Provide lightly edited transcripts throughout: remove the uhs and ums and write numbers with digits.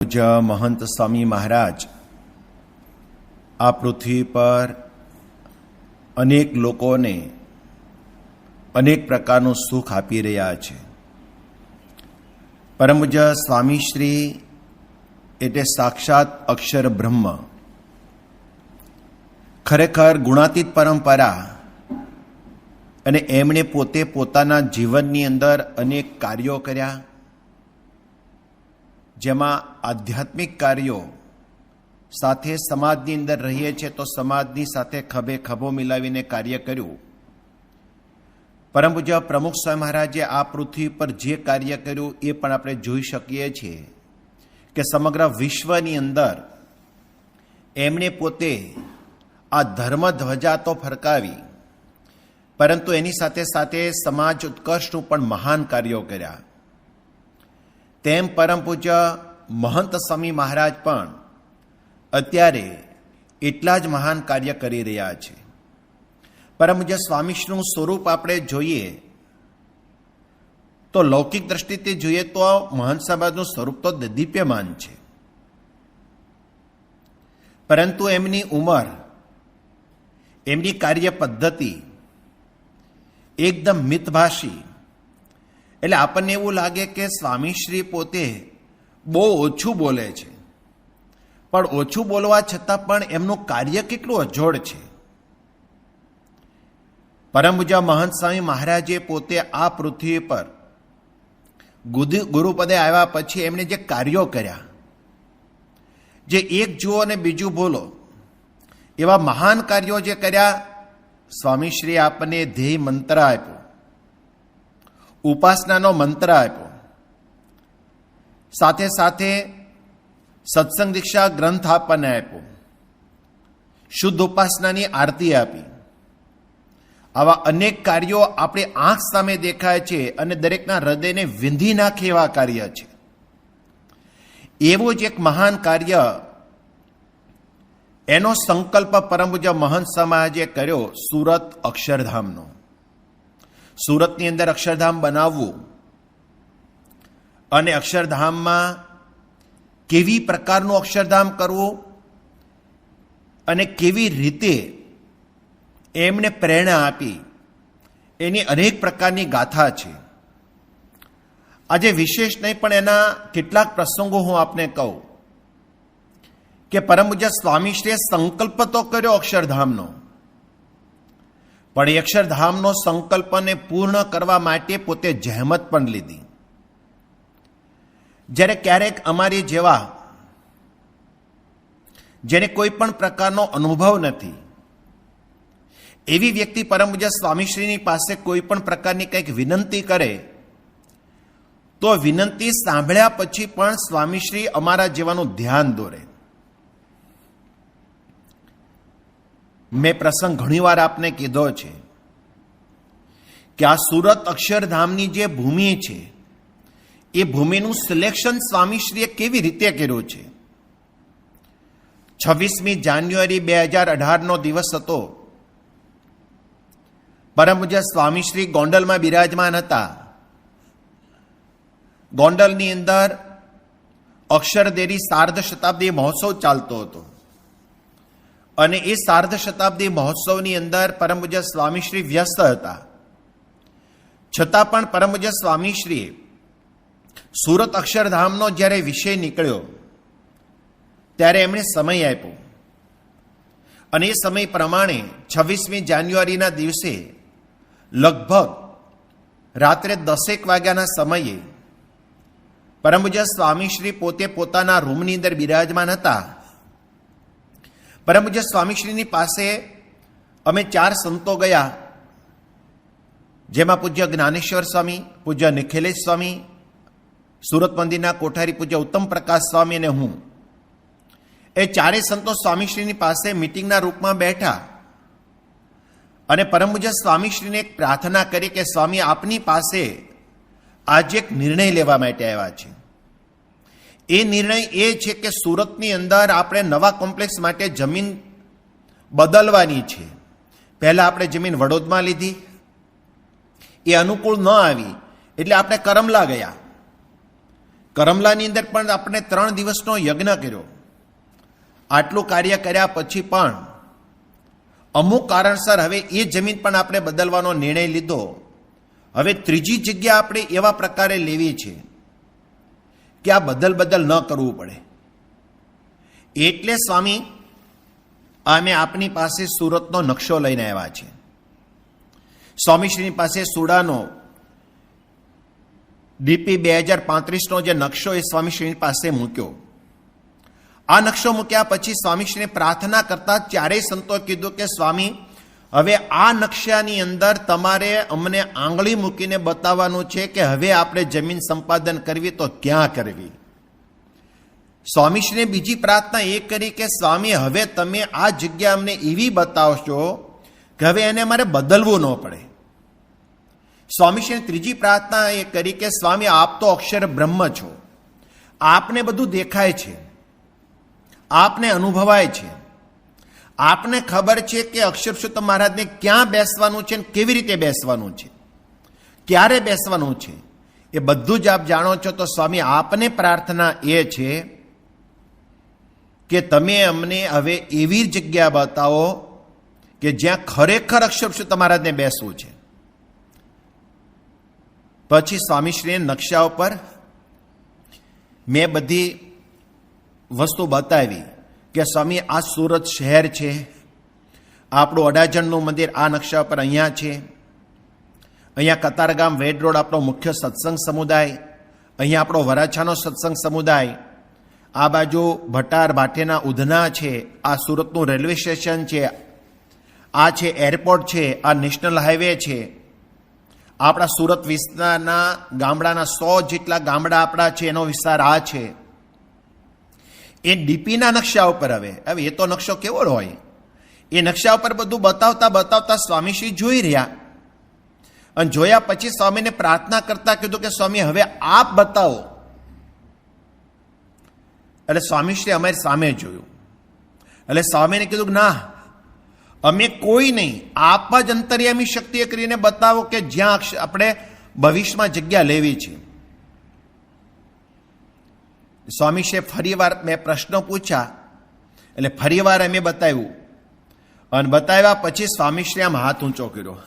પૂજ્ય મહંત સ્વામી મહારાજ આ પૃથ્વી પર અનેક લોકોને અનેક પ્રકારનું સુખ આપી રહ્યા છે. પરમ પૂજ્ય સ્વામીશ્રી એટલે સાક્ષાત અક્ષર બ્રહ્મ, ખરેખર ગુણાતીત પરંપરા, અને એમણે પોતે પોતાના જીવનની અંદર અનેક કાર્યો કર્યા, જેમાં આધ્યાત્મિક કાર્યો સાથે સમાજની અંદર રહીએ છીએ તો સમાજની સાથે ખભે ખભો મિલાવીને કાર્ય કર્યું. પરમ પૂજ્ય પ્રમુખ સ્વામી મહારાજે આ પૃથ્વી પર જે કાર્ય કર્યું એ પણ આપણે જોઈ શકીએ છીએ કે સમગ્ર વિશ્વની અંદર એમણે પોતે આ ધર્મ ધ્વજા તો ફરકાવી, પરંતુ એની સાથે સાથે સમાજ ઉત્કર્ષનું પણ મહાન કાર્યો કર્યા. તેમ પરમ પૂજ્ય મહંત સ્વામી મહારાજ પણ અત્યારે એટલા જ મહાન કાર્ય કરી રહ્યા છે. પરમ પૂજ્ય સ્વામીશ્રીનું સ્વરૂપ આપણે જોઈએ તો લૌકિક દ્રષ્ટિથી જોઈએ તો મહંત સાહેબનું સ્વરૂપ તો દીપ્યમાન છે, પરંતુ એમની ઉંમર, એમની કાર્ય પદ્ધતિ એકદમ મિતભાષી, એટલે આપણને એવું લાગે કે સ્વામીશ્રી પોતે બહુ ઓછું બોલે છે, પણ ઓછું બોલવા છતાં પણ એમનું કાર્ય કેટલું અજોડ છે. પરમ પૂજ્ય મહંત સ્વામી મહારાજે પોતે આ પૃથ્વી પર ગુરુપદે આવ્યા પછી એમણે જે કાર્યો કર્યા, જે એક જુઓ અને બીજું બોલો એવા મહાન કાર્યો જે કર્યા, સ્વામીશ્રીએ આપણને ધ્યેય મંત્ર આપ્યો, ઉપાસનાનો મંત્ર આપ્યો, સાથે સાથે સત્સંગ દીક્ષા ગ્રંથ આપણને આપ્યો, શુદ્ધ ઉપાસનાની આરતી આપી. આવા અનેક કાર્યો આપણી આંખ સામે દેખાય છે અને દરેકના હૃદયને વિંધી નાખે એવા કાર્ય છે. એવું જ એક મહાન કાર્ય, એનો સંકલ્પ પરમ પૂજ્ય મહંત સમાજે કર્યો સુરત અક્ષરધામનો. સુરતની અંદર અક્ષરધામ બનાવવું અને અક્ષરધામમાં કેવી પ્રકારનું અક્ષરધામ કરવું અને કેવી રીતે એમને પ્રેરણા આપી, એની અનેક પ્રકારની ગાથા છે. આજે વિશેષ નહીં પણ એના કેટલાક પ્રસંગો હું આપને કહું કે પરમ પૂજ્ય સ્વામીશ્રીએ સંકલ્પ તો કર્યો અક્ષરધામનો, પણ એ અક્ષરધામનો સંકલ્પને પૂર્ણ કરવા માટે પોતે જહેમત પણ લીધી. જ્યારે ક્યારેક અમારી જેવા જેને કોઈ પણ પ્રકારનો અનુભવ નથી એવી વ્યક્તિ પરમ પૂજ્ય સ્વામીશ્રીની પાસે કોઈ પણ પ્રકારની કંઈક વિનંતી કરે તો વિનંતી સાંભળ્યા પછી પણ સ્વામીશ્રી અમારા જેવાનું ધ્યાન દોરે. મેં પ્રસંગ ઘણીવાર આપને કીધો છે કે આ સુરત અક્ષરધામની જે ભૂમિ છે એ ભૂમિનું સિલેક્શન સ્વામીશ્રીએ કેવી રીતે કર્યું છે. 26મી જાન્યુઆરી 2018નો દિવસ હતો. પરમ પૂજ્ય સ્વામીશ્રી ગોંડલમાં બિરાજમાન હતા. ગોંડલની અંદર અક્ષરદેરી સાર્ધ શતાબ્દી મહોત્સવ ચાલતો હતો અને એ સાર્ધ શતાબ્દી મહોત્સવની અંદર પરમ પૂજ્ય સ્વામીશ્રી વ્યસ્ત હતા. છતાં પણ પરમ પૂજ્ય સ્વામીશ્રીએ સુરત અક્ષરધામનો જ્યારે વિષય નીકળ્યો ત્યારે એમણે સમય આપ્યો અને એ સમય પ્રમાણે 26મી જાન્યુઆરીના દિવસે લગભગ રાત્રે 10 વાગ્યાના સમયે પરમ પૂજ્ય સ્વામીશ્રી પોતે પોતાના રૂમની અંદર બિરાજમાન હતા. પરમ પૂજ્ય સ્વામીશ્રીની પાસે અમે 4 સંતો ગયા, જેમાં પૂજ્ય જ્ઞાનેશ્વર સ્વામી, પૂજ્ય નિખિલેશ સ્વામી, સુરત મંદિરના કોઠારી પૂજ્ય ઉત્તમ પ્રકાશ સ્વામી અને હું. એ ચારેય સંતો સ્વામીશ્રીની પાસે મીટિંગના રૂપમાં બેઠા અને પરમ પૂજ્ય સ્વામીશ્રીને એક પ્રાર્થના કરી કે સ્વામી, આપની પાસે આજે એક નિર્ણય લેવા માટે આવ્યા છે. એ નિર્ણય એ છે કે સુરતની અંદર આપણે નવા કોમ્પ્લેક્સ માટે જમીન બદલવાની છે. પહેલા આપણે જમીન વડોદમાં લીધી, એ અનુકૂળ ન આવી એટલે આપણે કરમલા ગયા. કરમલાની અંદર પણ આપણે 3 દિવસનો યજ્ઞ કર્યો. આટલું કાર્ય કર્યા પછી પણ અમુક કારણસર હવે એ જમીન પણ આપણે બદલવાનો નિર્ણય લીધો. હવે ત્રીજી જગ્યા આપણે એવા પ્રકારે લેવી છે કે આ બદલ ન કરવું પડે. એટલે સ્વામી અમે આપની પાસે સુરતનો નકશો લઈને આવ્યા છે. સ્વામીશ્રીની પાસે સુડાનો ડીપી 2035નો જે નકશો એ સ્વામીશ્રીની પાસે મૂક્યો. આ નકશો મૂક્યા પછી સ્વામીશ્રીને પ્રાર્થના કરતા ચારેય સંતોએ કીધું કે સ્વામી, હવે આ નકશાની અંદર તમારે અમને આંગળી મૂકીને બતાવવાનું છે કે હવે આપણે જમીન સંપાદન કરવી તો ક્યાં કરવી. સ્વામીશ્રીને બીજી પ્રાર્થના એ કરી કે સ્વામી, હવે તમે આ જગ્યા અમને એવી બતાવશો કે હવે એને મારે બદલવું ન પડે. સ્વામીશ્રીને ત્રીજી પ્રાર્થના એ કરી કે સ્વામી, આપ તો અક્ષર બ્રહ્મ છો, આપને બધું દેખાય છે, આપને અનુભવાય છે, આપને ખબર છે કે અક્ષર પુરુષોત્તમ મહારાજને ક્યાં બેસવાનું છે, કેવી રીતે બેસવાનું છે, ક્યારે બેસવાનું છે, એ બધું જ આપ જાણો છો. તો સ્વામી, આપને પ્રાર્થના એ છે કે તમે અમને હવે એવી જગ્યા બતાવો કે જ્યાં ખરેખર અક્ષર પુરુષોત્તમ મહારાજને બેસવું છે. પછી સ્વામીશ્રીએ નકશા ઉપર મેં બધી વસ્તુ બતાવી કે સ્વામી, આ સુરત શહેર છે, આપણું અડાજણનું મંદિર આ નકશા ઉપર અહીંયા છે, અહીંયા કતારગામ વેડ રોડ આપણો મુખ્ય સત્સંગ સમુદાય, અહીંયા આપણો વરાછાનો સત્સંગ સમુદાય, આ બાજુ ભટાર ભાટેના ઉધના છે, આ સુરતનું રેલવે સ્ટેશન છે, આ છે એરપોર્ટ છે, આ નેશનલ હાઈવે છે, આપણા સુરત વિસ્તારના ગામડાના 100 જેટલા ગામડા આપણા છે, એનો વિસ્તાર આ છે. એ ડીપીના નકશા ઉપર હવે એ તો નકશો કેવો હોય, એ નકશા ઉપર બધું બતાવતા સ્વામીશ્રી જોઈ રહ્યા. અને જોયા પછી સ્વામીને પ્રાર્થના કરતા કીધું કે સ્વામી, હવે આપ બતાવો. એટલે સ્વામીશ્રી અમારી સામે જોયું. એટલે સ્વામીને કીધું ના, અમે કોઈ નહીં, આપ જ અંતર્યામી શક્તિએ કરીને બતાવો કે જ્યાં આપણે ભવિષ્યમાં જગ્યા લેવી છે. સ્વામીશ્રીએ ફરીવાર મેં પ્રશ્નો પૂછ્યા, એટલે ફરીવાર અમે બતાવ્યું. અને બતાવ્યા પછી સ્વામીશ્રી આમ હાથ ઊંચો કર્યો.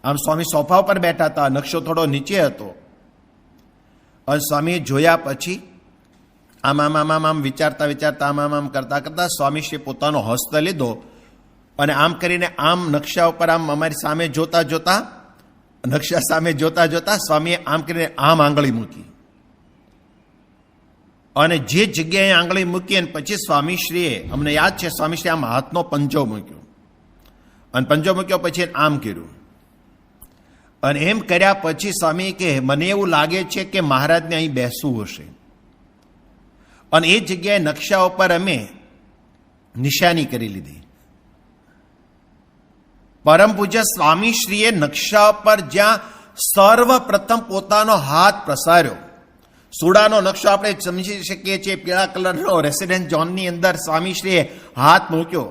આમ સ્વામી સોફા ઉપર બેઠા હતા, નકશો થોડો નીચે હતો. અને સ્વામી જોયા પછી આમ વિચારતા આમ કરતા સ્વામીશ્રી પોતાનો હસ્ત લીધો અને આમ કરીને આમ નકશા ઉપર આમ અમારી સામે જોતા નકશા સામે જોતા સ્વામીએ આમ કરીને આમ આંગળી મૂકી. અને જે જગ્યાએ આંગળી મૂકી અને પછી સ્વામીશ્રીએ, અમને યાદ છે, સ્વામીશ્રી આમ હાથનો પંજો મૂક્યો અને પંજો મૂક્યો પછી આમ કર્યું. અને એમ કર્યા પછી સ્વામી કે મને એવું લાગે છે કે મહારાજને અહીં બેસવું હશે. અને એ જગ્યાએ નકશા ઉપર અમે નિશાની કરી લીધી. પરમ પૂજ્ય સ્વામીશ્રીએ નકશા પર જ્યાં સર્વપ્રથમ પોતાનો હાથ પ્રસાર્યો, સુડાનો નકશો આપણે સમજી શકીએ છીએ, પીળા કલરનો રેસિડેન્ટ ઝોનની અંદર સ્વામીશ્રીએ હાથ મૂક્યો.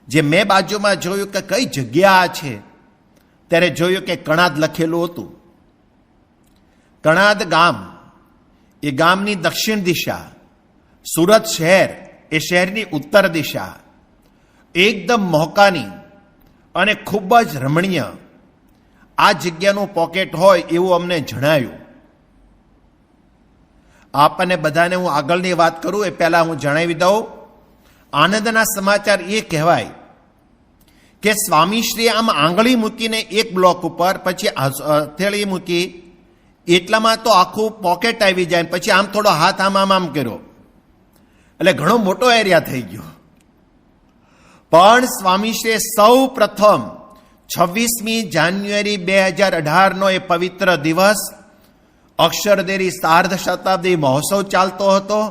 જે મેં બાજુમાં જોયું કે કઈ જગ્યા છે, ત્યારે જોયું કે કણાદ લખેલું હતું. કણાદ ગામ, એ ગામની દક્ષિણ દિશા, સુરત શહેર એ શહેરની ઉત્તર દિશા, એકદમ મોહકાની અને ખૂબ જ રમણીય આ જગ્યાનું પોકેટ હોય એવું અમને જણાયું. આપણને બધાને હું આગળની વાત કરું એ પહેલા હું જણાવી દઉં. આનંદના સમાચાર એ કહેવાય કે સ્વામીશ્રીએ આમ આંગળી મૂકીને એક બ્લોક ઉપર, પછી હથેળી મૂકી, એટલામાં તો આખું પોકેટ આવી જાય. પછી આમ થોડો હાથ આમ કર્યો, એટલે ઘણો મોટો એરિયા થઈ ગયો. પણ સ્વામીશ્રીએ સૌ પ્રથમ 26મી જાન્યુઆરી 2018નો એ પવિત્ર દિવસ, અક્ષરદેરી સાર્ધ શતાબ્દી મહોત્સવ ચાલતો હતો,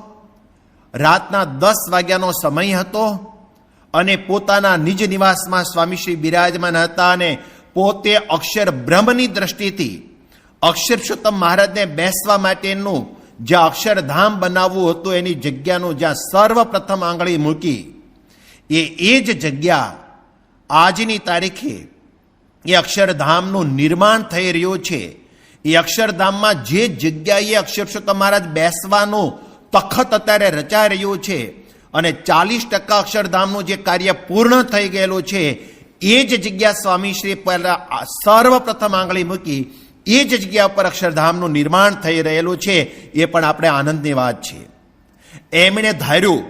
રાતના 10 વાગ્યાનો સમય હતો અને પોતાના નિજ નિવાસમાં સ્વામીશ્રી બિરાજમાન હતા અને પોતે અક્ષર બ્રહ્મની દ્રષ્ટિથી અક્ષર પુરુષોત્તમ મહારાજને બેસવા માટેનું જ્યાં અક્ષરધામ બનાવવું હતું એની જગ્યાનું જ્યાં સર્વપ્રથમ આંગળી મૂકી, એ જ જગ્યા આજની તારીખે એ અક્ષરધામનું નિર્માણ થઈ રહ્યું છે. એ અક્ષરધામમાં જે જગ્યાએ અક્ષરપુરુષોત્તમ મહારાજ બેસવાનું તખત અત્યારે રચાઈ રહ્યું છે અને 40% અક્ષરધામનું જે કાર્ય પૂર્ણ થઈ ગયેલું છે, એ જ જગ્યા સ્વામીશ્રી પહેલા સર્વપ્રથમ આંગળી મૂકી એ જ જગ્યા પર અક્ષરધામનું નિર્માણ થઈ રહેલું છે. એ પણ આપણે આનંદની વાત છે. એમણે ધાર્યું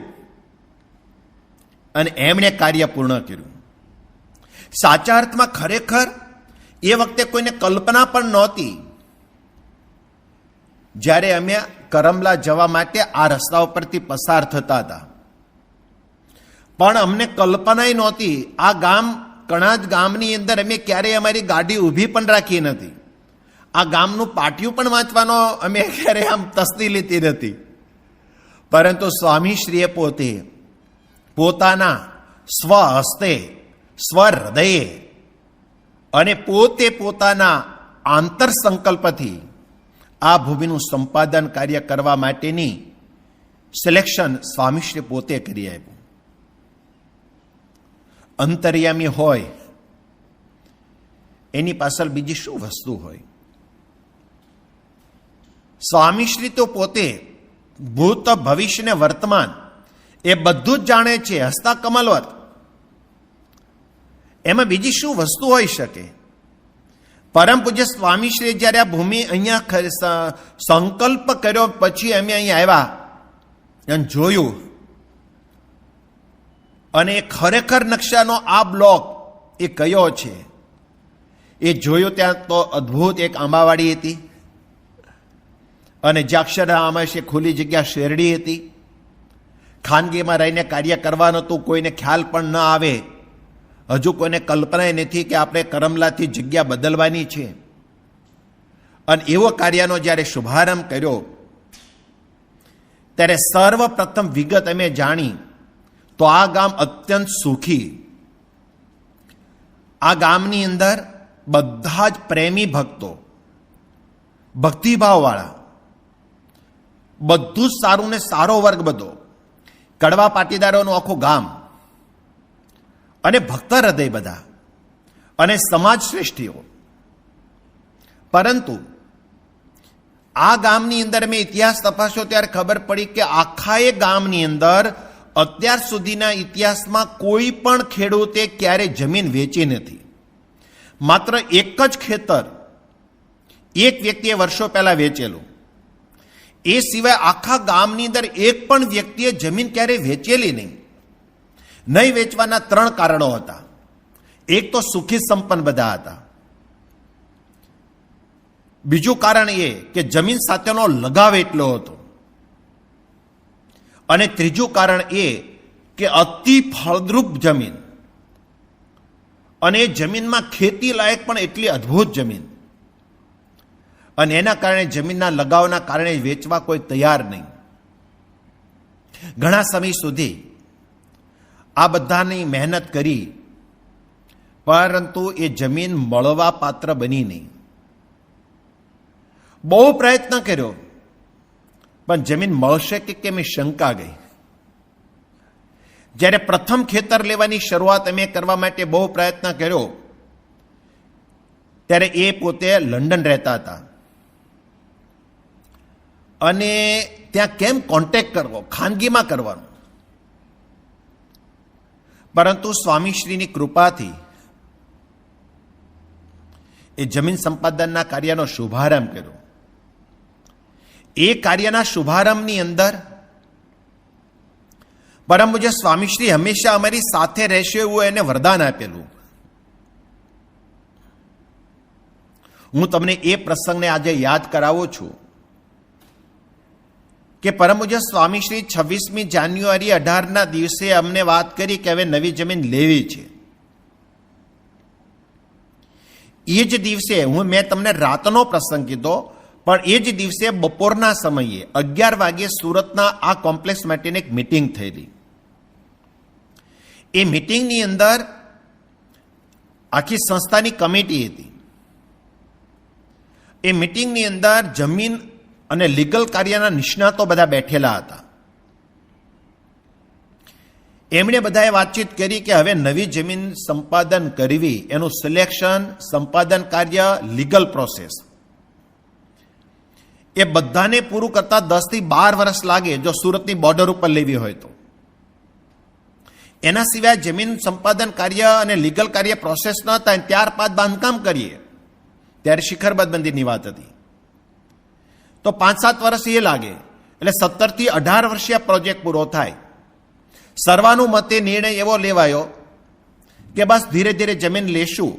અને એમણે કાર્ય પૂર્ણ કર્યું. સાચા અર્થમાં ખરેખર એ વખતે કોઈને કલ્પના પણ નહોતી. જ્યારે અમે કરમલા જવા માટે આ રસ્તા ઉપરથી પસાર થતા હતા, પણ અમને કલ્પના નહોતી. આ ગામ કણાજ ગામની અંદર અમે ક્યારેય અમારી ગાડી ઊભી પણ રાખી નથી. આ ગામનું પાટિયું પણ વાંચવાનો અમે ક્યારેય આમ તસ્દી લીધી નથી. પરંતુ સ્વામીશ્રીએ પોતે પોતાના સ્વ હસ્તે, સ્વ હૃદયે અને પોતે પોતાના આંતર સંકલ્પથી આ ભૂમિનું સંપાદન કાર્ય કરવા માટેની સિલેક્શન સ્વામીશ્રી પોતે કરી આપ્યું. અંતર્યામી હોય એની પાછળ બીજી શું વસ્તુ હોય? સ્વામીશ્રી તો પોતે ભૂત, ભવિષ્ય ને વર્તમાન એ બધું જ જાણે છે, હસતા કમલવત. એમાં બીજી શું વસ્તુ હોઈ શકે? પરમ પૂજ્ય સ્વામીશ્રી જ્યારે આ ભૂમિ અહીંયા સંકલ્પ કર્યો પછી અમે અહીંયા આવ્યા અને જોયું, અને ખરેખર નકશાનો આ બ્લોક એ કયો છે એ જોયું. ત્યાં તો અદ્ભુત એક આંબાવાડી હતી અને જે અક્ષરધામ છે ખુલ્લી જગ્યા શેરડી હતી. ખાનગીમાં રહીને કાર્ય કરવાનું હતું, કોઈને ખ્યાલ પણ ન આવે. હજુ કોઈને કલ્પના નથી કે આપણે કરમલાથી જગ્યા બદલવાની છે. અને એવો કાર્યનો જ્યારે શુભારંભ કર્યો ત્યારે સર્વપ્રથમ વિગત અમે જાણી તો આ ગામ અત્યંત સુખી. આ ગામની અંદર બધા જ પ્રેમી ભક્તો, ભક્તિભાવવાળા, બધું જ સારું ને સારો વર્ગ બધો, કડવા પાટીદારોનું આખું ગામ અને ભક્ત હૃદય બધા અને સમાજ શ્રેષ્ઠીઓ. પરંતુ આ ગામની અંદર મેં ઇતિહાસ તપાસ્યો ત્યારે ખબર પડી કે આખા એ ગામની અંદર અત્યાર સુધીના ઇતિહાસમાં કોઈ પણ ખેડૂતે ક્યારે જમીન વેચી નથી. માત્ર એક જ ખેતર એક વ્યક્તિએ વર્ષો પહેલા વેચેલું. એ સિવાય આખા ગામની અંદર એક પણ વ્યક્તિએ જમીન ક્યારે વેચેલી નહીં. નહીં વેચવાના 3 કારણો હતા. એક તો સુખી સંપન્ન બધા હતા. બીજું કારણ એ કે જમીન સાથેનો લગાવ એટલો હતો. અને ત્રીજું કારણ એ કે અતિ ફળદ્રુપ જમીન, અને એ જમીનમાં ખેતી લાયક પણ એટલી અદ્ભુત જમીન. અને એના કારણે જમીનના લગાવના કારણે વેચવા કોઈ તૈયાર નહીં. ઘણા સમય સુધી આ બધાની મહેનત કરી, પરંતુ એ જમીન મળવા પાત્ર બની નહીં. બહુ પ્રયત્ન કર્યો પણ જમીન મળશે કે કેમ એ શંકા ગઈ. જ્યારે પ્રથમ ખેતર લેવાની શરૂઆત અમે કરવા માટે બહુ પ્રયત્ન કર્યો ત્યારે એ પોતે લંડન રહેતા હતા. અને ત્યાં કેમ કોન્ટેક્ટ કરવો, ખાનગીમાં કરવાનો. પરંતુ સ્વામીશ્રીની કૃપાથી એ જમીન સંપાદનના કાર્યનો શુભારંભ કર્યો. એ કાર્યના શુભારંભની અંદર પરમ પૂજ્ય સ્વામીશ્રી હંમેશા અમારી સાથે રહેશે એવું એને વરદાન આપેલું. હું તમને એ પ્રસંગને આજે યાદ કરાવું છું કે પરમ પૂજ્ય સ્વામીશ્રી 26મી જાન્યુઆરી 18ના દિવસે અમને વાત કરી કે હવે નવી જમીન લેવી છે. એ જ દિવસે મેં તમને રાતનો પ્રસંગ કીધો, પણ એ જ દિવસે બપોરના સમયે 11 વાગ્યે સુરતના આ કોમ્પ્લેક્સ માટેની એક મિટિંગ થયેલી. એ મિટિંગની અંદર આખી સંસ્થાની કમિટી હતી. એ મિટિંગની અંદર જમીન અને લીગલ કાર્યના નિષ્ણાતો બધા બેઠેલા હતા. એમણે બધાએ વાતચીત કરી કે હવે નવી જમીન સંપાદન કરવી, એનું સિલેક્શન, સંપાદન કાર્ય, લીગલ પ્રોસેસ એ બધાને પૂરું કરતા 10 થી 12 વર્ષ લાગે જો સુરતની બોર્ડર ઉપર લેવી હોય તો. એના સિવાય જમીન સંપાદન કાર્ય અને લીગલ કાર્ય પ્રોસેસ ન થાય ત્યારબાદ બાંધકામ કરીએ ત્યારે શિખરબદ્ધ મંદિરની વાત હતી. તો 5-7 વર્ષ એ લાગે એટલે 17 થી 18 વર્ષીય પ્રોજેક્ટ પૂરો થાય. સર્વાનુમતે નિર્ણય એવો લેવાયો કે બસ ધીરે ધીરે જમીન લેશું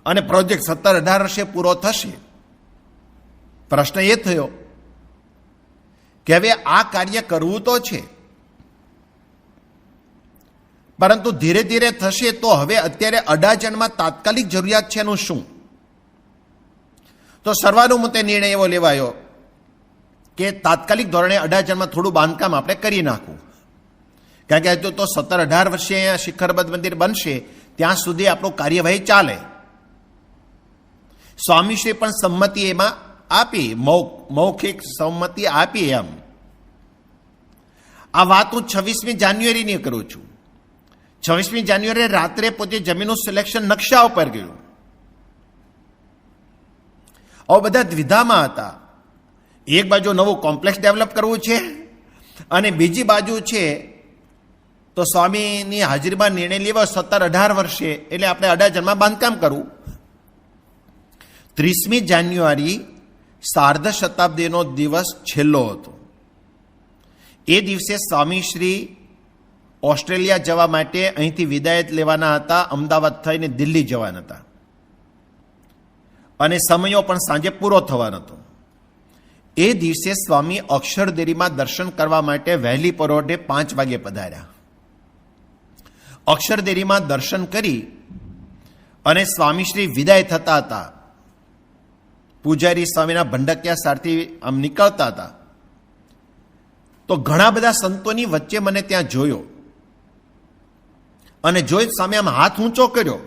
અને પ્રોજેક્ટ 17-18 વર્ષે પૂરો થશે. પ્રશ્ન એ થયો કે હવે આ કાર્ય કરવું તો છે, પરંતુ ધીરે ધીરે થશે તો હવે અત્યારે અડાજણમાં તાત્કાલિક જરૂરિયાત છે એનું શું? તો સર્વાનુમતે નિર્ણય એવો લેવાયો કે તાત્કાલિક ધોરણે અડાજણમાં થોડું બાંધકામ આપણે કરી નાખવું. કારણ કે હજુ તો 17-18 વર્ષે અહીંયા શિખરબદ્ધ મંદિર બનશે ત્યાં સુધી આપણું કાર્યવાહી ચાલે. સ્વામીશ્રી પણ સંમતિ એમાં આપી, મૌખિક સંમતિ આપી. એમ આ વાત હું 26મી જાન્યુઆરીની કરું છું. 26મી જાન્યુઆરીએ રાત્રે પોતે જમીનનું સિલેક્શન નકશા ઉપર ગયું. હવે બધા દ્વિધામાં હતા. એક બાજુ નવું કોમ્પ્લેક્સ ડેવલપ કરવું છે અને બીજી બાજુ છે તો સ્વામીની હાજરીમાં નિર્ણય લેવા 17-18 વર્ષે એટલે આપણે અડાજણમાં બાંધકામ કરવું. 30મી જાન્યુઆરી સાર્ધ શતાબ્દીનો દિવસ છેલ્લો હતો. એ દિવસે સ્વામીશ્રી ઓસ્ટ્રેલિયા જવા માટે અહીંથી વિદાયત લેવાના હતા. અમદાવાદ થઈને દિલ્હી જવાના હતા અને સમયો પણ સાંજે પૂરો થવાનો હતો. એ દિવસે સ્વામી અક્ષરદેરીમાં દર્શન કરવા માટે વહેલી પરોઢે 5 વાગે પધાર્યા. અક્ષરદેરીમાં દર્શન કરી અને સ્વામીશ્રી વિદાય થતા હતા. પૂજારી સ્વામીના ભંડકિયા સારથી આમ નીકળતા હતા તો ઘણા બધા સંતોની વચ્ચે મને ત્યાં જોયો અને જોઈ સ્વામી આમ હાથ ઊંચો કર્યો,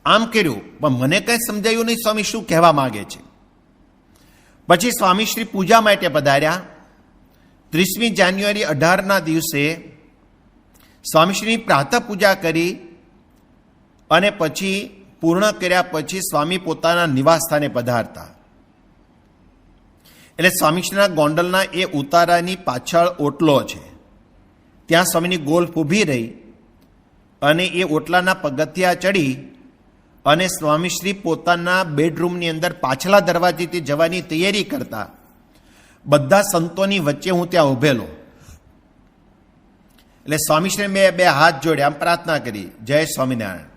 આમ કર્યું, પણ મને કઈ સમજાયું નહીં સ્વામી શું કહેવા માંગે છે. પછી સ્વામીશ્રી પૂજા માટે પધાર્યા. 30મી જાન્યુઆરી 18ના દિવસે સ્વામીશ્રીની પ્રાતઃ પૂજા કરી અને પછી પૂર્ણ કર્યા પછી સ્વામી પોતાના નિવાસ સ્થાને પધારતા. એટલે સ્વામીશ્રીના ગોંડલના એ ઉતારાની પાછળ ઓટલો છે, ત્યાં સ્વામીની ગોલ્ફ ઊભી રહી અને એ ઓટલાના પગથિયા ચડી અને સ્વામીશ્રી પોતાના બેડરૂમની અંદર પાછલા દરવાજેથી જવાની તૈયારી કરતા. બધા સંતોની વચ્ચે હું ત્યાં ઊભેલો. એટલે સ્વામીશ્રી મેં 2 હાથ જોડ્યા, આમ પ્રાર્થના કરી, જય સ્વામિનારાયણ.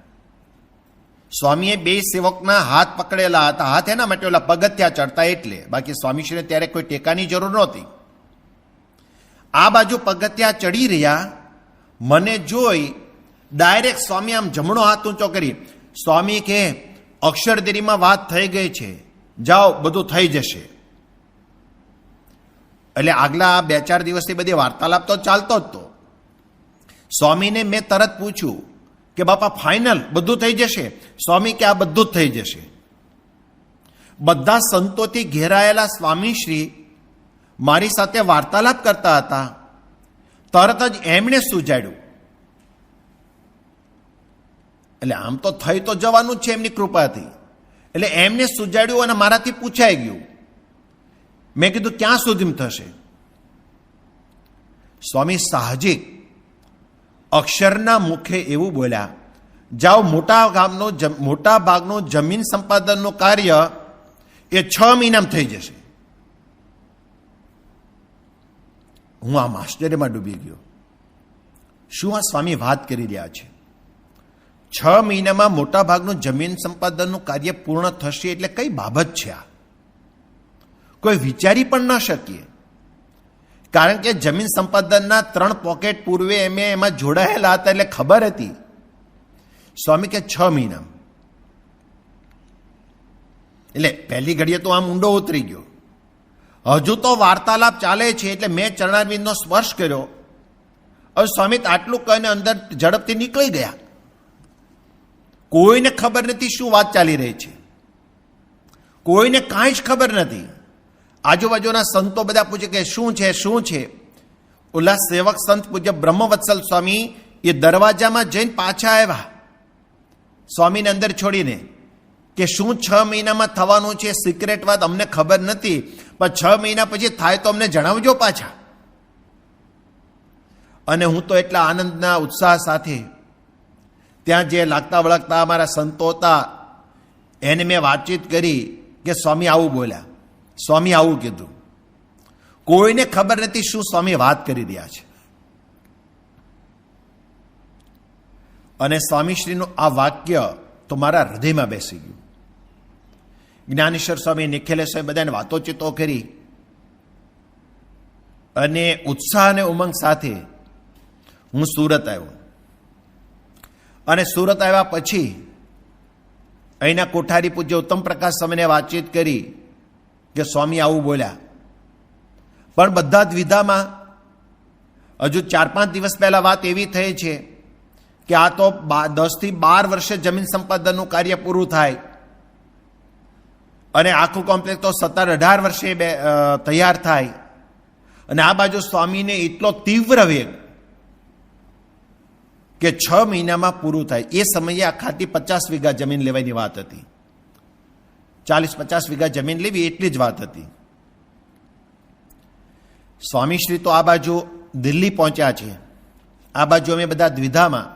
સ્વામીએ 2 સેવકના હાથ પકડેલા હતા. હાથ એના માટે ઓલા પગથિયા ચડતા એટલે, બાકી સ્વામીશ્રીને ત્યારે કોઈ ટેકાની જરૂર નહોતી. આ બાજુ પગથિયા ચડી રહ્યા, મને જોઈ ડાયરેક્ટ સ્વામી આમ જમણો હાથ ઊંચો કરી, સ્વામી કે અક્ષરદેરીમાં વાત થઈ ગઈ છે, જાઓ બધું થઈ જશે. એટલે આગલા 2-4 દિવસથી બધી વાર્તાલાપ તો ચાલતો જ તો. સ્વામીને મેં તરત પૂછ્યું કે બાપા ફાઇનલ બધું થઈ જશે? સ્વામી કે આ બધું જ થઈ જશે. બધા સંતોથી ઘેરાયેલા સ્વામીશ્રી મારી સાથે વાર્તાલાપ કરતા હતા. તરત જ એમણે સુજાડ્યું. એટલે આમ તો થઈ તો જવાનું જ છે એમની કૃપાથી. એટલે એમને સુજાડ્યું અને મારાથી પૂછાઈ ગયું. મેં કીધું ક્યાં સુધી થશે? સ્વામી સાહજિક અક્ષરના મુખે એવું બોલ્યા, જાઓ મોટા ભાગનું જમીન સંપાદનનું કાર્ય એ 6 મહિનામાં થઈ જશે. હું આમ આશ્ચર્યમાં ડૂબી ગયો. શું આ સ્વામી વાત કરી રહ્યા છે? 6 મહિનામાં મોટા ભાગનું જમીન સંપાદનનું કાર્ય પૂર્ણ થશે એટલે કઈ બાબત છે આ? કોઈ વિચારી પણ ન શકીએ. કારણ કે જમીન સંપાદનના 3 પોકેટ પૂર્વે એમાં જોડાયેલા હતા એટલે ખબર હતી. સ્વામી કે 6 મહિના. એટલે પહેલી ઘડીએ તો આમ ઊંડો ઉતરી ગયો. હજુ તો વાર્તાલાપ ચાલે છે એટલે મેં ચરણારવિંદનો સ્પર્શ કર્યો. હવે સ્વામી આટલું કહીને અંદર ઝડપથી નીકળી ગયા. કોઈને ખબર નથી શું વાત ચાલી રહી છે. કોઈને કાંઈ જ ખબર નથી. આજુબાજુના સંતો બધા પૂછે કે શું છે શું છે? ઓલા સેવક સંત પૂજ્ય બ્રહ્મવત્સલ સ્વામી એ દરવાજામાં જઈને પાછા આવ્યા સ્વામીને અંદર છોડીને. કે શું 6 મહિનામાં થવાનું છે, સિક્રેટ વાત અમને ખબર નથી, પણ 6 મહિના પછી થાય તો અમને જણાવજો પાછા. અને હું તો એટલા આનંદના ઉત્સાહ સાથે ત્યાં જે લાગતા વળગતા અમારા સંતો હતા એને મેં વાતચીત કરી કે સ્વામી આવું બોલ્યા, સ્વામી આવું કીધું. કોઈને ખબર નથી શું સ્વામી વાત કરી રહ્યા છે. અને સ્વામીશ્રીનું આ વાક્ય તો મારા હૃદયમાં બેસી ગયું. જ્ઞાનેશ્વર સ્વામી, નિખિલેશ સ્વામી બધાને વાતોચીતો કરી અને ઉત્સાહ અને ઉમંગ સાથે હું સુરત આવ્યો. અને સુરત આવ્યા પછી અહીંના કોઠારી પૂજ્ય ઉત્તમ પ્રકાશ સ્વામીને વાતચીત કરી કે સ્વામી આવું બોલ્યા. પણ બધા જ વિધામાં હજુ 4-5 દિવસ પહેલા વાત એવી થઈ છે કે આ તો 10 થી 12 વર્ષે જમીન સંપાદનનું કાર્ય પૂરું થાય અને આખું કોમ્પ્લેક્સ તો 17-18 વર્ષે તૈયાર થાય. અને આ બાજુ સ્વામીને એટલો તીવ્ર વેગ કે 6 મહિનામાં પૂરું થાય. એ સમયે આ ખાતી 50 વીઘા જમીન લેવાની વાત હતી. 40-50 વીઘા જમીન લેવી એટલી જ વાત હતી. સ્વામીશ્રી તો આ બાજુ દિલ્હી પહોંચ્યા છે. આ બાજુ અમે બધા દ્વિધામાં.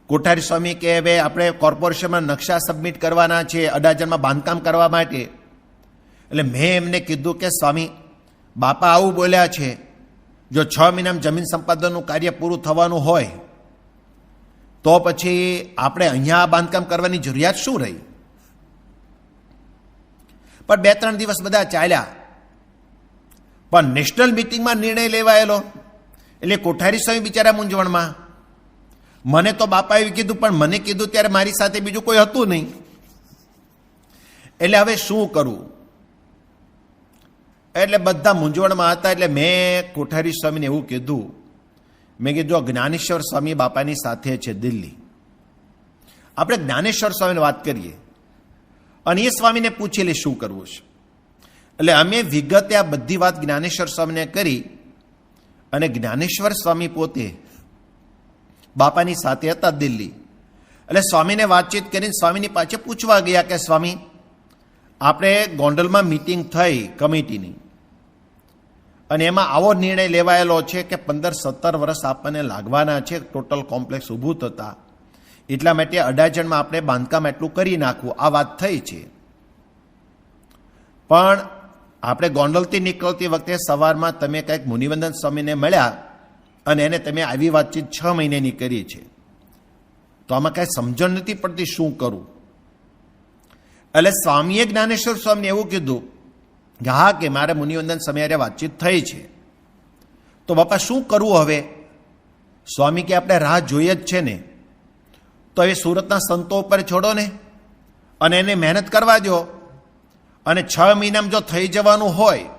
કોઠારી સ્વામી કે હવે આપણે કોર્પોરેશનમાં નકશા સબમિટ કરવાના છે અડાજણમાં બાંધકામ કરવા માટે. એટલે મેં એમને કીધું કે સ્વામી, બાપા આવું બોલ્યા છે, જો 6 મહિનામાં જમીન સંપાદનનું કાર્ય પૂરું થવાનું હોય તો પછી આપણે અહીંયા બાંધકામ કરવાની જરૂરિયાત શું રહી? પણ 2-3 દિવસ બધા ચાલ્યા. પણ નેશનલ મિટિંગમાં નિર્ણય લેવાયેલો એટલે કોઠારી સ્વામી બિચારા મૂંઝવણમાં. મને તો બાપા એવું કીધું, પણ મને કીધું ત્યારે મારી સાથે બીજું કોઈ હતું નહીં. એટલે હવે શું કરવું? એટલે બધા મૂંઝવણમાં હતા. એટલે મેં કોઠારી સ્વામીને એવું કીધું, મેં કીધું જ્ઞાનેશ્વર સ્વામી બાપાની સાથે છે દિલ્હી, આપણે જ્ઞાનેશ્વર સ્વામીને વાત કરીએ અને એ સ્વામીને પૂછી લે શું કરવું છે. એટલે અમે વિગતે આ બધી વાત જ્ઞાનેશ્વર સ્વામીને કરી અને જ્ઞાનેશ્વર સ્વામી પોતે બાપાની સાથે હતા દિલ્હી. એટલે સ્વામીને વાતચીત કરીને સ્વામીની પાછળ પૂછવા ગયા કે સ્વામી, આપણે ગોંડલમાં મિટિંગ થઈ કમિટીની અને એમાં આવો નિર્ણય લેવાયેલો છે કે 15-17 વર્ષ આપણને લાગવાના છે ટોટલ કોમ્પ્લેક્સ ઊભું થતા, એટલા માટે અડાજણમાં આપણે બાંધકામ એટલું કરી નાખવું, આ વાત થઈ છે. પણ આપણે ગોંડલથી નીકળતી વખતે સવારમાં તમે કંઈક મુનિવંદન સ્વામીને મળ્યા અને એને તમે આવી વાતચીત 6 મહિનાની કરી છે, તો આમાં કાંઈ સમજણ નથી પડતી શું કરવું. એટલે સ્વામીએ જ્ઞાનેશ્વર સ્વામીને એવું કીધું કે હા, કે મારે મુનિવંદન સ્વામી વાતચીત થઈ છે, તો બાપા શું કરવું હવે? સ્વામી કે આપણે રાહ જોઈએ જ છે ને, તો એ સુરતના સંતો ઉપર છોડો ને અને એને મહેનત કરવા દો. અને 6 મહિનામાં જો થઈ જવાનું હોય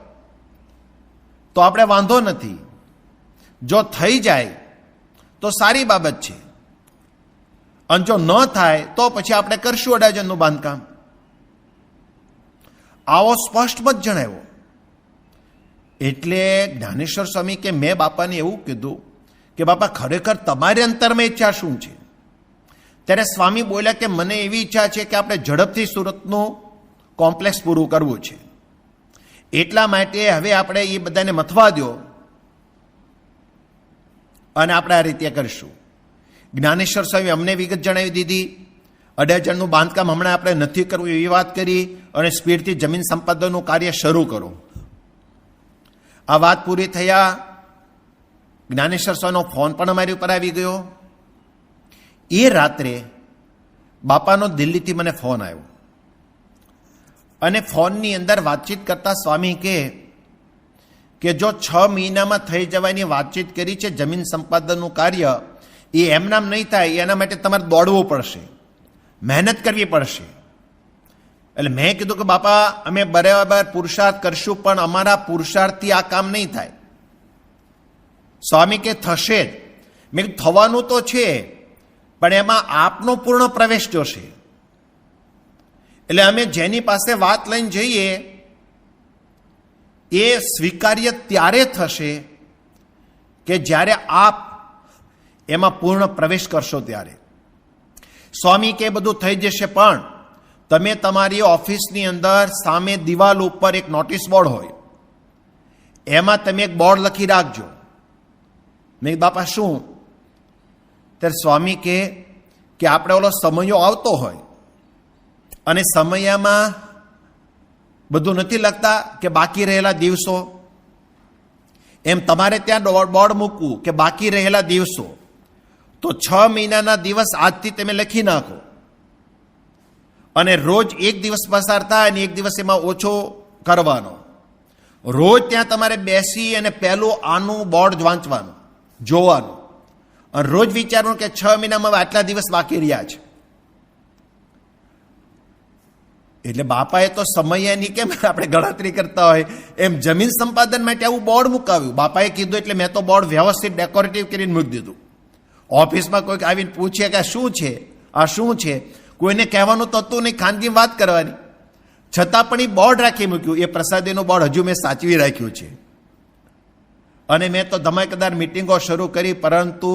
તો આપણે વાંધો નથી, જો થઈ જાય તો સારી બાબત છે, અને જો ન થાય તો પછી આપણે કરશું અડાજણનું બાંધકામ. આવો સ્પષ્ટ મત જણાવ્યો. એટલે જ્ઞાનેશ્વર સ્વામી કે મેં બાપાને એવું કીધું કે બાપા ખરેખર તમારી અંતરમાં ઈચ્છા શું છે? ત્યારે સ્વામી બોલ્યા કે મને એવી ઈચ્છા છે કે આપણે ઝડપથી સુરતનું કોમ્પ્લેક્સ પૂરું કરવું છે, એટલા માટે હવે આપણે એ બધાને મથવા દો અને આપણે આ રીતે કરીશું. જ્ઞાનેશ્વર સ્વામી અમને વિગત જણાવી દીધી. અડાજણનું બાંધકામ હમણાં આપણે નથી કરવું એવી વાત કરી અને સ્પીડથી જમીન સંપાદનનું કાર્ય શરૂ કરો. આ વાત પૂરી થયા. જ્ઞાનેશ્વર સ્વામીનો ફોન પણ અમારી ઉપર આવી ગયો. એ રાત્રે બાપાનો દિલ્હીથી મને ફોન આવ્યો અને ફોનની અંદર વાતચીત કરતા સ્વામી કે જો 6 મહિનામાં થઈ જવાની વાતચીત કરી છે જમીન સંપાદનનું કાર્ય, એ એમનામ નહીં થાય, એના માટે તમારે દોડવું પડશે, મહેનત કરવી પડશે. એટલે મેં કીધું કે બાપા અમે બરાબર પુરુષાર્થ કરશું, પણ અમારા પુરુષાર્થથી આ કામ નહીં થાય. સ્વામી કે થશે જ. મેં થવાનું તો છે, પણ એમાં આપનો પૂર્ણ પ્રવેશ જોશે. એટલે અમે જેની પાસે વાત લઈને જઈએ એ સ્વીકાર્ય ત્યારે થશે કે જ્યારે આપ એમાં પૂર્ણ પ્રવેશ કરશો ત્યારે. સ્વામી કે બધું થઈ જશે, પણ તમે તમારી ઓફિસની અંદર સામે દિવાલ ઉપર એક નોટિસ બોર્ડ હોય, એમાં તમે એક બોર્ડ લખી રાખજો. મેં કીધું બાપા શું? ત્યારે સ્વામી કે આપણે ઓલો સમયો આવતો હોય અને સમયમાં બધું નથી લખતા કે બાકી રહેલા દિવસો, એમ તમારે ત્યાં બોર્ડ મૂકવું કે બાકી રહેલા દિવસો. તો 6 મહિનાના દિવસ આજથી તમે લખી નાખો અને રોજ એક દિવસ પસાર થાય અને એક દિવસ એમાં ઓછો કરવાનો. રોજ ત્યાં તમારે બેસી અને પહેલું આનું બોર્ડ વાંચવાનું, જોવાનું અને રોજ વિચારવાનું કે 6 મહિનામાં આટલા દિવસ બાકી રહ્યા છે. એટલે બાપાએ તો સમયની કેમ આપણે ગણતરી કરતા હોય એમ જમીન સંપાદન માટે આવું બોર્ડ મુકાવ્યું. બાપાએ કીધું એટલે મેં તો બોર્ડ વ્યવસ્થિત ડેકોરેટિવ કરીને મૂકી દીધું. ઓફિસમાં કોઈક આવીને પૂછે કે આ શું છે, આ શું છે, કોઈને કહેવાનું થતું નહીં, ખાનગી વાત કરવાની, છતાં પણ એ બોર્ડ રાખી મૂક્યું. એ પ્રસાદીનું બોર્ડ હજુ મેં સાચવી રાખ્યું છે. અને મેં તો ધમાકેદાર મિટિંગો શરૂ કરી, પરંતુ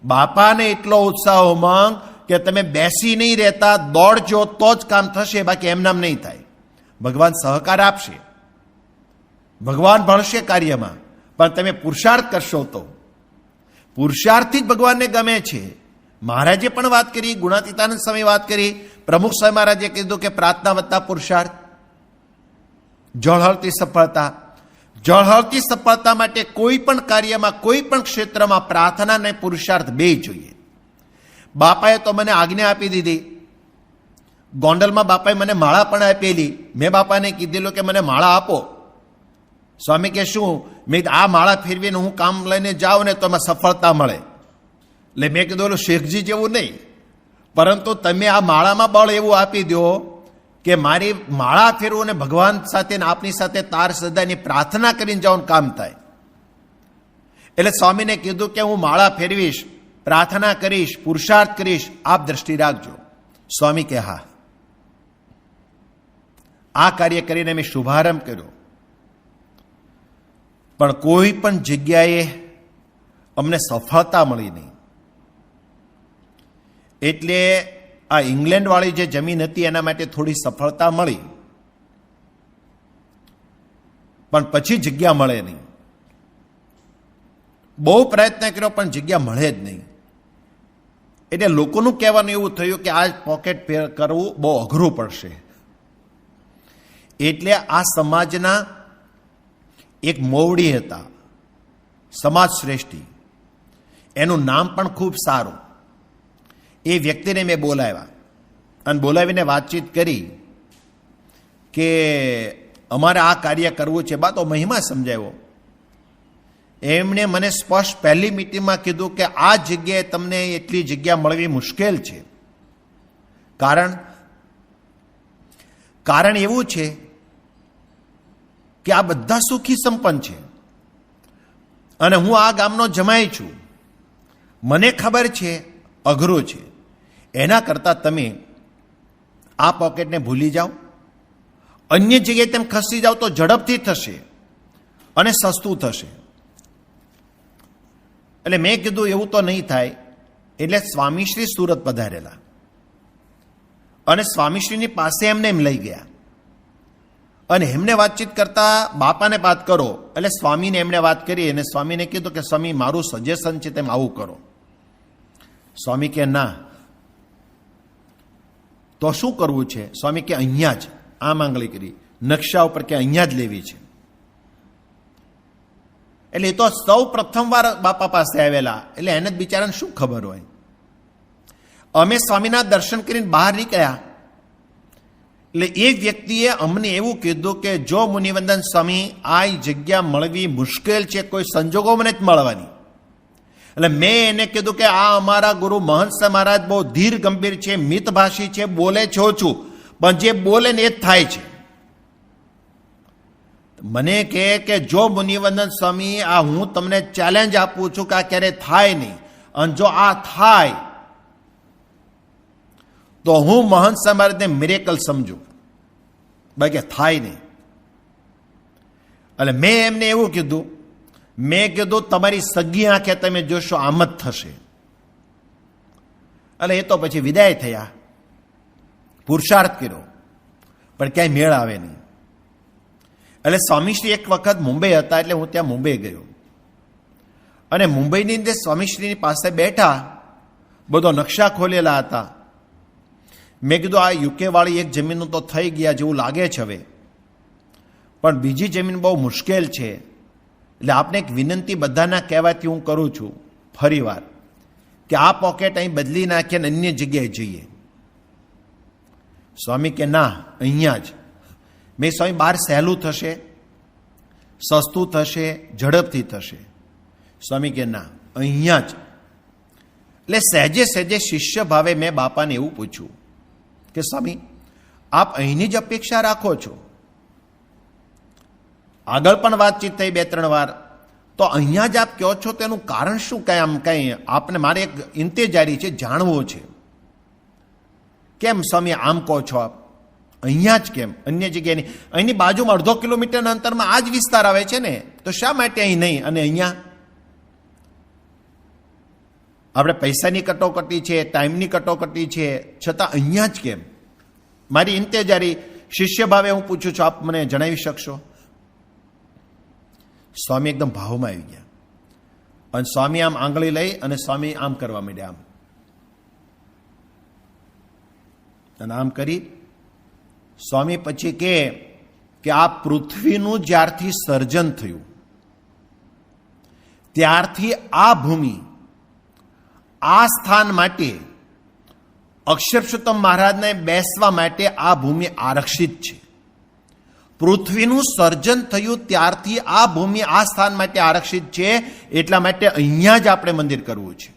બાપાને એટલો ઉત્સાહ ઉમંગ કે તમે બેસી નહીં રહેતા, દોડજો તો જ કામ થશે, બાકી એમ નામ નહીં થાય. ભગવાન સહકાર આપશે, ભગવાન ભણશે કાર્યમાં, પણ તમે પુરુષાર્થ કરશો તો. પુરુષાર્થથી જ ભગવાનને ગમે છે. મહારાજે પણ વાત કરી, ગુણાતીતાનંદ સ્વામી વાત કરી, પ્રમુખ સ્વામી મહારાજે કીધું કે પ્રાર્થના વત્તા પુરુષાર્થ ઝળહળતી સફળતા. ઝળહળતી સફળતા માટે કોઈ પણ કાર્યમાં, કોઈ પણ ક્ષેત્રમાં પ્રાર્થના અને પુરુષાર્થ બે જોઈએ. બાપાએ તો મને આજ્ઞા આપી દીધી. ગોંડલમાં બાપાએ મને માળા પણ આપેલી. મેં બાપાને કીધેલું કે મને માળા આપો. સ્વામી કે શું? મેં આ માળા ફેરવીને હું કામ લઈને જાઉં ને તો એમાં સફળતા મળે. એટલે મેં કીધું શેખજી જેવું નહીં, પરંતુ તમે આ માળામાં બળ એવું આપી દો કે મારી માળા ફેરવું ને ભગવાન સાથે આપની સાથે તાર સદાની પ્રાર્થના કરીને જાઉં કામ થાય. એટલે સ્વામીને કીધું કે હું માળા ફેરવીશ, પ્રાર્થના કરીશ, પુરુષાર્થ કરીશ, આપ દ્રષ્ટિ રાખજો. સ્વામી કે હા. આ કાર્ય કરીને મેં શુભારંભ કર્યો. પણ કોઈ પણ જગ્યાએ અમને સફળતા મળી નહીં. એટલે આ ઇંગ્લેન્ડવાળી જે જમીન હતી એના માટે થોડી સફળતા મળી, પણ પછી જગ્યા મળે નહીં. બહુ પ્રયત્ન કર્યો પણ જગ્યા મળે જ નહીં. એટલે લોકોનું કહેવાનું એવું થયું કે આ પોકેટ કરવું બહુ અઘરું પડશે. એટલે આ સમાજના એક મોવડી હતા, સમાજ શ્રેષ્ઠી, એનું નામ પણ ખૂબ સારું. એ વ્યક્તિને મેં બોલાવ્યા અને બોલાવીને વાતચીત કરી કે અમારે આ કાર્ય કરવું છે. બા તો મહિમા સમજાવ્યો. એમણે મને સ્પષ્ટ પહેલી મીટિંગમાં કીધું કે આ જગ્યાએ તમને એટલી જગ્યા મળવી મુશ્કેલ છે. કારણ એવું છે કે આ બધા સુખી સંપન્ન છે અને હું આ ગામનો જમાઈ છું. મને ખબર છે અઘરું છે. એના કરતાં તમે આ પોકેટને ભૂલી જાઓ, અન્ય જગ્યાએ તેમ ખસી જાઓ તો ઝડપથી થશે અને સસ્તું થશે. એટલે મેં કીધું એવું તો નહીં થાય. એટલે સ્વામીશ્રી સુરત પધારેલા અને સ્વામીશ્રીની પાસે એમને એમ લઈ ગયા અને એમને વાતચીત કરતા બાપાને વાત કરો. એટલે સ્વામીને એમણે વાત કરી અને સ્વામીને કીધું કે સ્વામી મારું સજેશન છે તેમ આવું કરો. સ્વામી કે ના. તો શું કરવું છે? સ્વામી કે અહીંયા જ આમ આંગળી કરી નકશા ઉપર કે અહીંયા જ લેવી છે. એટલે એ તો સૌ પ્રથમવાર બાપા પાસે આવેલા, એટલે એને જ બિચારાને શું ખબર હોય. અમે સ્વામીના દર્શન કરીને બહાર નીકળ્યા એટલે એક વ્યક્તિએ અમને એવું કીધું કે જો મુનિવંદન સ્વામી આ જગ્યા મળવી મુશ્કેલ છે, કોઈ સંજોગો મને જ મળવાની. એટલે મેં એને કીધું કે આ અમારા ગુરુ મહંત મહારાજ બહુ ધીર ગંભીર છે, મિતભાષી છે, બોલે છો છું, પણ જે બોલે ને એ જ થાય છે. મને કહે કે જો મુનિવંદન સ્વામી આ હું તમને ચેલેન્જ આપું છું કે આ ક્યારે થાય નહીં, અને જો આ થાય તો હું મહંત મહારાજને મિરેકલ સમજું, બાકી થાય નહીં. એટલે મેં એમને એવું કીધું, મેં કીધું તમારી સગી આંખે તમે જોશો આમ જ થશે. એટલે એ તો પછી વિદાય થયા. પુરુષાર્થ કર્યો, પણ ક્યાંય મેળ આવે નહીં. એટલે સ્વામીશ્રી એક વખત મુંબઈ હતા, એટલે હું ત્યાં મુંબઈ ગયો અને મુંબઈની અંદર સ્વામીશ્રીની પાસે બેઠા, બધો નકશા ખોલેલા હતા. મેં કીધું આ યુકે વાળી એક જમીન તો થઈ ગયા જેવું લાગે છે હવે, પણ બીજી જમીન બહુ મુશ્કેલ છે. એટલે આપને એક વિનંતી બધાના કહેવાથી હું કરું છું ફરી વાર, કે આ પોકેટ અહીં બદલી નાખીએ અને અન્ય જગ્યાએ જઈએ. સ્વામી કે ના, અહીંયા જ. મેં સ્વામી બહાર સહેલું થશે, સસ્તું થશે, ઝડપથી થશે. સ્વામી કે ના, અહીંયા જ. એટલે સહેજે સહેજે શિષ્ય ભાવે મેં બાપાને એવું પૂછ્યું કે સ્વામી આપ અહીંની જ અપેક્ષા રાખો છો? આગળ પણ વાતચીત થઈ 2-3 વાર, તો અહીંયા જ આપ કહો છો તેનું કારણ શું? કઈ આમ કઈ આપને મારે એક ઇંતેજારી છે, જાણવું છે. કેમ સ્વામી આમ કહો છો આપ? અહીંયા જ કેમ, અન્ય જગ્યાએ નહીં? અહીંની બાજુમાં 1/2 કિલોમીટરના અંતરમાં આ જ વિસ્તાર આવે છે ને, તો શા માટે અહીં નહીં અને અહીંયા? આપણે પૈસાની કટોકટી છે, ટાઈમની કટોકટી છે, છતાં અહીંયા જ કેમ? મારી ઇંતેજારી શિષ્ય ભાવે હું પૂછું છું, આપ મને જણાવી શકશો? સ્વામી એકદમ ભાવમાં આવી ગયા અને સ્વામી આમ આંગળી લઈ અને સ્વામી આમ કરવા માંડ્યા, આમ અને આમ કરી. સ્વામી પછી કે આ પૃથ્વીનું જ્યારથી સર્જન થયું ત્યારથી આ ભૂમિ આ સ્થાન માટે અક્ષરપુરુષોત્તમ મહારાજને બેસવા માટે આ ભૂમિ આરક્ષિત છે. પૃથ્વીનું સર્જન થયું ત્યારથી આ ભૂમિ આ સ્થાન માટે આરક્ષિત છે, એટલા માટે અહીંયા જ આપણે મંદિર કરવું છે.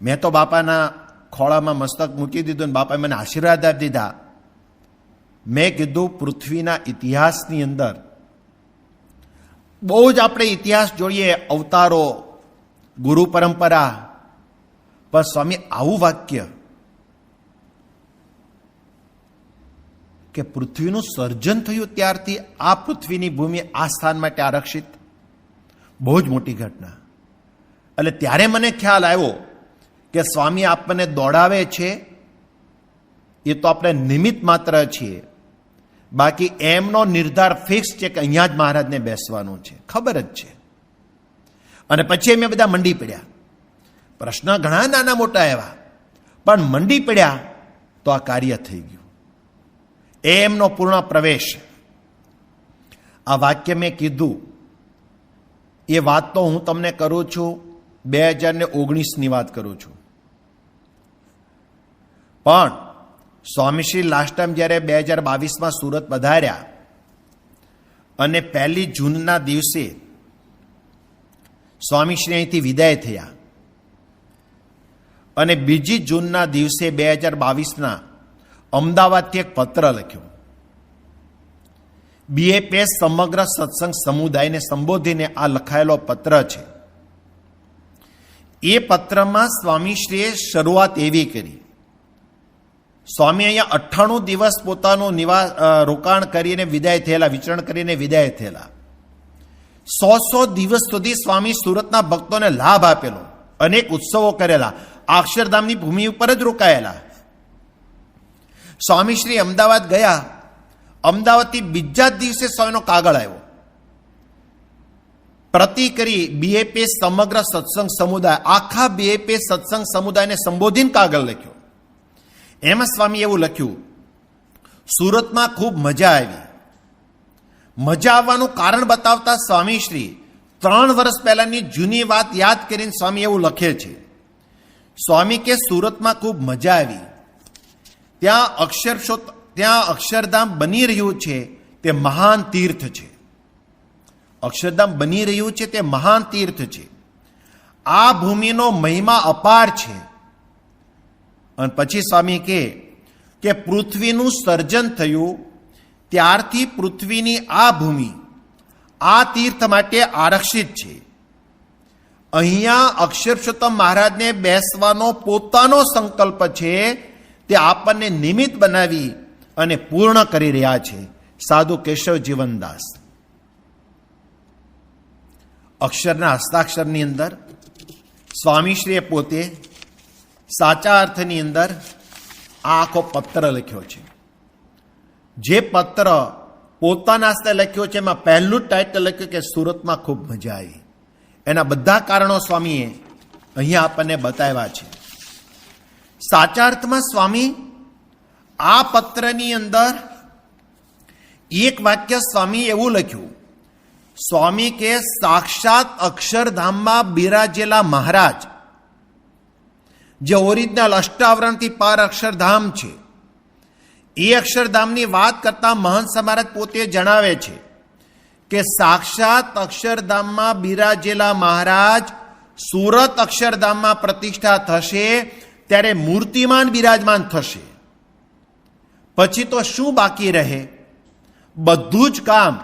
મેં તો બાપાના ખોળામાં મસ્તક મૂકી દીધું અને બાપાએ મને આશીર્વાદ આપી દીધા. મેં કીધું પૃથ્વીના ઇતિહાસની અંદર બહુ જ આપણે ઇતિહાસ જોઈએ, અવતારો, ગુરુ પરંપરા, પણ સ્વામી આવું વાક્ય કે પૃથ્વીનું સર્જન થયું ત્યારથી આ પૃથ્વીની ભૂમિ આ સ્થાન માટે આરક્ષિત, બહુ જ મોટી ઘટના. એટલે ત્યારે મને ખ્યાલ આવ્યો કે સ્વામી આપણને દોડાવે છે એ તો આપણે નિમિત્ત માત્ર છીએ, બાકી એમનો નિર્ધાર ફિક્સ છે કે અહીંયા જ મહારાજને બેસવાનું છે, ખબર જ છે. અને પછી અમે બધા મંડી પડ્યા. પ્રશ્ન ઘણા નાના મોટા એવા, પણ મંડી પડ્યા તો આ કાર્ય થઈ ગયું. એમનો પૂર્ણ પ્રવેશ. આ વાક્ય મેં કીધું એ વાત તો હું તમને કરું છું 2019ની વાત કરું છું. પણ સ્વામીશ્રી લાસ્ટ ટાઈમ જ્યારે 2022માં સુરત પધાર્યા અને 1 જૂનના દિવસે સ્વામીશ્રી અહીંથી વિદાય થયા અને 2 જૂનના દિવસે 2022ના અમદાવાદથી એક પત્ર લખ્યો. BFS સમગ્ર સત્સંગ સમુદાયને સંબોધીને આ લખાયેલો પત્ર છે. એ પત્રમાં સ્વામીશ્રીએ શરૂઆત એવી કરી, સ્વામી અહીંયા 98 દિવસ પોતાનું રોકાણ કરીને વિદાય થયેલા, વિચરણ કરીને વિદાય થયેલા. 100 દિવસ સુધી સ્વામી સુરતના ભક્તોને લાભ આપેલો, અનેક ઉત્સવો કરેલા, અક્ષરધામની ભૂમિ ઉપર જ રોકાયેલા. સ્વામીશ્રી અમદાવાદ ગયા, અમદાવાદથી બીજા જ દિવસે સ્વામીનો કાગળ આવ્યો. પ્રતિ કરી BFS સમગ્ર સત્સંગ સમુદાય, આખા BFS સત્સંગ સમુદાયને સંબોધીને કાગળ લખ્યો. એમાં સ્વામી એવું લખ્યું, સુરતમાં ખૂબ મજા આવી. મજા આવવાનું કારણ બતાવતા સ્વામીશ્રી 3 વર્ષ પહેલાની જૂની વાત યાદ કરીને સ્વામી એવું લખે છે. સ્વામી કે સુરતમાં ખૂબ મજા આવી, ત્યાં અક્ષરધામ બની રહ્યું છે તે મહાન તીર્થ છે. અક્ષરધામ બની રહ્યું છે તે મહાન તીર્થ છે. આ ભૂમિનો મહિમા અપાર છે. અને પછી સ્વામી કે પૃથ્વીનું સર્જન થયું ત્યારથી પૃથ્વીની આ ભૂમિ આ તીર્થ માટે આરક્ષિત છે. અહીંયા અક્ષરપુરુષોત્તમ મહારાજને બેસવાનો પોતાનો સંકલ્પ છે, તે આપણને નિમિત્ત બનાવી અને પૂર્ણ કરી રહ્યા છે. સાધુ કેશવ જીવનદાસ. અક્ષરના હસ્તાક્ષરની અંદર સ્વામીશ્રીએ પોતે સાચા અર્થની અંદર આ આખો પત્ર લખ્યો છે. જે પત્ર પોતાના હસ્તે લખ્યો છે એમાં પહેલું ટાઇટલ લખ્યું કે સુરતમાં ખૂબ મજા આવી. એના બધા કારણો સ્વામીએ અહીંયા આપણને બતાવ્યા છે. સાચા અર્થમાં સ્વામી આ પત્રની અંદર એક વાક્ય સ્વામી એવું લખ્યું, સ્વામી કે સાક્ષાત અક્ષરધામમાં બિરાજેલા મહારાજ, જે ઓરિજિનલ અષ્ટાવરણથી પાર અક્ષરધામ છે, એ અક્ષરધામની વાત કરતા મહંત મહારાજ પોતે જણાવે છે કે સાક્ષાત અક્ષરધામમાં બિરાજેલા મહારાજ સુરત અક્ષરધામમાં પ્રતિષ્ઠા થશે ત્યારે મૂર્તિમાન બિરાજમાન થશે. પછી તો શું બાકી રહે? બધું જ કામ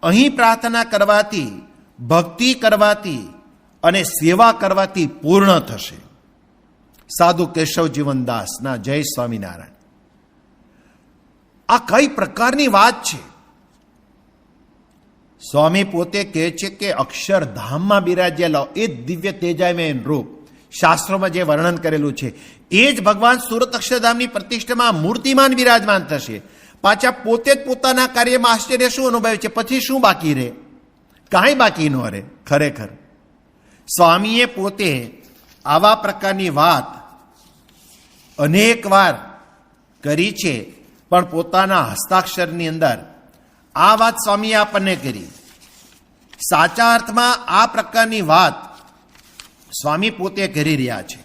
અહીં પ્રાર્થના કરવાથી, ભક્તિ કરવાથી અને સેવા કરવાથી પૂર્ણ થશે. સાધુ કેશવ જીવનદાસના જય સ્વામિનારાયણ. આ કઈ પ્રકારની વાત છે? સ્વામી પોતે કહે છે કે અક્ષરધામમાં બિરાજેલો એ દિવ્ય તેજામય રૂપ શાસ્ત્રોમાં જે વર્ણન કરેલું છે એ જ ભગવાન સુરત અક્ષરધામની પ્રતિષ્ઠામાં મૂર્તિમાન બિરાજમાન થશે. પાછા પોતે જ પોતાના કાર્યમાં આશ્ચર્ય શું અનુભવે છે? પછી શું બાકી રહે? કાંઈ બાકી ન રહે. ખરેખર સ્વામીએ પોતે આવા પ્રકારની વાત અનેક વાર કરી છે, પણ પોતાના હસ્તાક્ષરની અંદર આ વાત સ્વામીએ આપણને કરી. સાચા અર્થમાં આ પ્રકારની વાત સ્વામી પોતે કરી રહ્યા છે.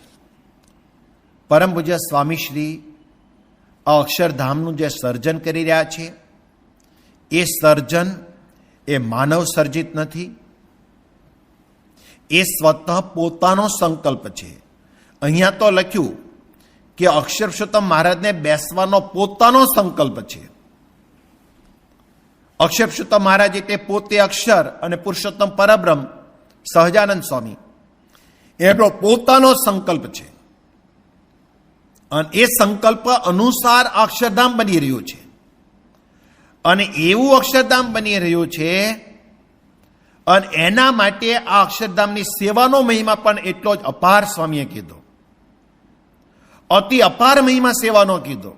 પરમ પૂજ્ય સ્વામીશ્રી આ અક્ષરધામનું જે સર્જન કરી રહ્યા છે એ સર્જન એ માનવ સર્જિત નથી, એ સ્વતઃ પોતાનો સંકલ્પ છે. અહીંયા તો લખ્યું કે અક્ષર પુરુષોત્તમ મહારાજને બેસવાનો પોતાનો સંકલ્પ છે. અક્ષર પુરુષોત્તમ મહારાજ એટલે પોતે અક્ષર અને પુરુષોત્તમ પરબ્રહ્મ સહજાનંદ સ્વામી, એનો પોતાનો સંકલ્પ છે અને એ સંકલ્પ અનુસાર અક્ષરધામ બની રહ્યું છે. અને એવું અક્ષરધામ બની રહ્યું છે અને એના માટે આ અક્ષરધામની સેવાનો મહિમા પણ એટલો જ અપાર સ્વામીએ કીધો. અતિ અપાર મહિમા સેવાનો કીધો.